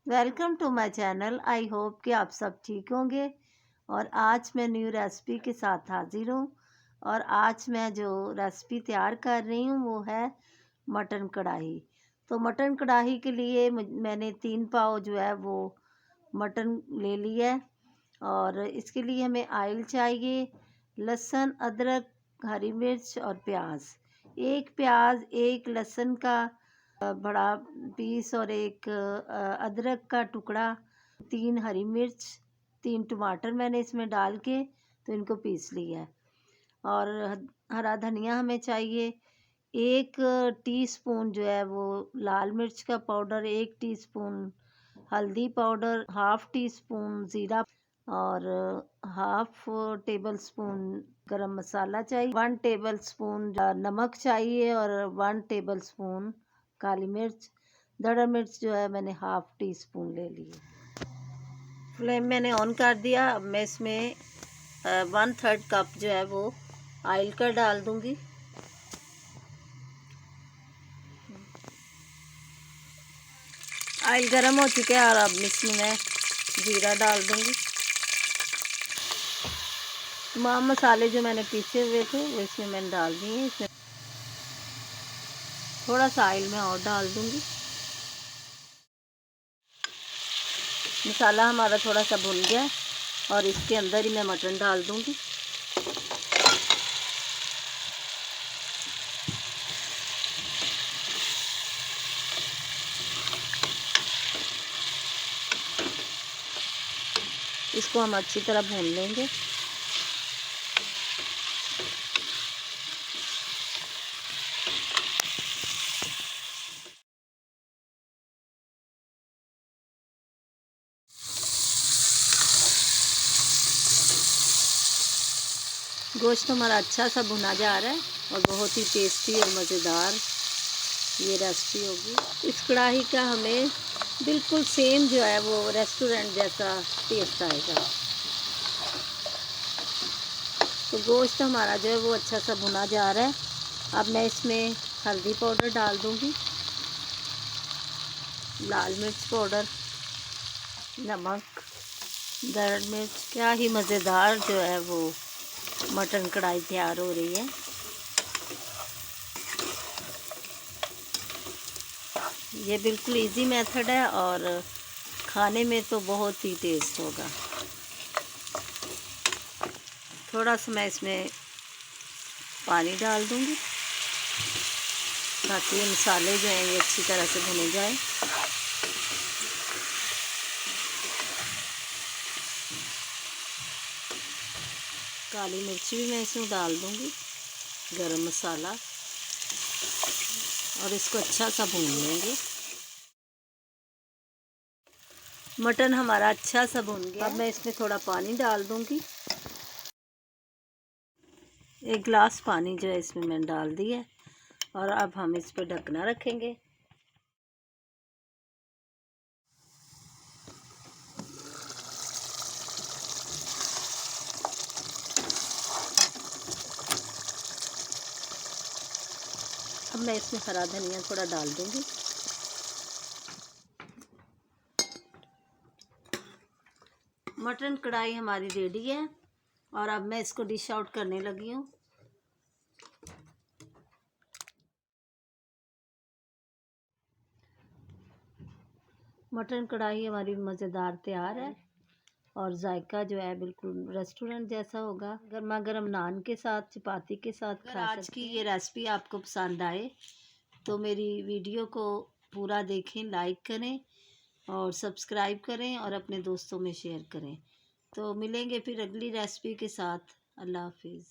Welcome to my channel. I hope कि आप सब ठीक होंगे। और आज मैं न्यू रेसिपी के साथ हाजिर हूँ। और आज मैं जो रेसिपी तैयार कर रही हूँ वो है मटन कढ़ाई। तो मटन कढ़ाई के लिए मैंने 3 पाव जो है वो मटन ले लिया है। और इसके लिए हमें ऑयल चाहिए, लहसुन, अदरक, हरी मिर्च और प्याज। एक प्याज, एक लहसुन का बड़ा पीस और एक अदरक का टुकड़ा, 3 हरी मिर्च, 3 टमाटर मैंने इसमें डाल के तो इनको पीस लिया है। और हरा धनिया हमें चाहिए। 1 टीस्पून जो है वो लाल मिर्च का पाउडर, 1 टीस्पून हल्दी पाउडर, हाफ टी स्पून ज़ीरा और हाफ टेबल स्पून गरम मसाला चाहिए, 1 टेबल स्पून नमक चाहिए और 1 टेबल स्पून काली मिर्च। दड़ा मिर्च जो है मैंने हाफ टी स्पून ले ली है। फ्लेम मैंने ऑन कर दिया। अब मैं इसमें 1/3 कप जो है वो ऑयल का डाल दूंगी। ऑयल गर्म हो चुका है और अब इसमें मैं जीरा डाल दूंगी। तमाम मसाले जो मैंने पीसे हुए थे वो इसमें मैंने डाल दिए। इसमें थोड़ा सा ऑयल मैं और डाल दूंगी। मसाला हमारा थोड़ा सा भुन गया और इसके अंदर ही मैं मटन डाल दूंगी। इसको हम अच्छी तरह भून लेंगे। गोश्त हमारा अच्छा सा भुना जा रहा है और बहुत ही टेस्टी और मज़ेदार ये रेसिपी होगी। इस कढ़ाई का हमें बिल्कुल सेम जो है वो रेस्टोरेंट जैसा टेस्ट आएगा। तो गोश्त हमारा जो है वो अच्छा सा भुना जा रहा है। अब मैं इसमें हल्दी पाउडर डाल दूंगी, लाल मिर्च पाउडर, नमक, दरड़ मिर्च। क्या ही मज़ेदार जो है वो मटन कढ़ाई तैयार हो रही है। ये बिल्कुल इजी मेथड है और खाने में तो बहुत ही टेस्ट होगा। थोड़ा सा मैं इसमें पानी डाल दूंगी ताकि ये मसाले जो हैं ये अच्छी तरह से भुने जाए। काली मिर्ची भी मैं इसमें डाल दूंगी, गरम मसाला, और इसको अच्छा सा भून लेंगे। मटन हमारा अच्छा सा भून गया। अब मैं इसमें थोड़ा पानी डाल दूंगी। 1 गिलास पानी जो है इसमें मैंने डाल दिया और अब हम इस पर ढकना रखेंगे। अब मैं इसमें हरा धनिया थोड़ा डाल दूंगी। मटन कढ़ाई हमारी रेडी है और अब मैं इसको डिश आउट करने लगी हूँ। मटन कढ़ाई हमारी मज़ेदार तैयार है और जायका जो है बिल्कुल रेस्टोरेंट जैसा होगा। गर्मा गर्म नान के साथ, चपाती के साथ खा सकते हैं। आज की ये रेसिपी आपको पसंद आए तो मेरी वीडियो को पूरा देखें, लाइक करें और सब्सक्राइब करें और अपने दोस्तों में शेयर करें। तो मिलेंगे फिर अगली रेसिपी के साथ। अल्लाह हाफिज़।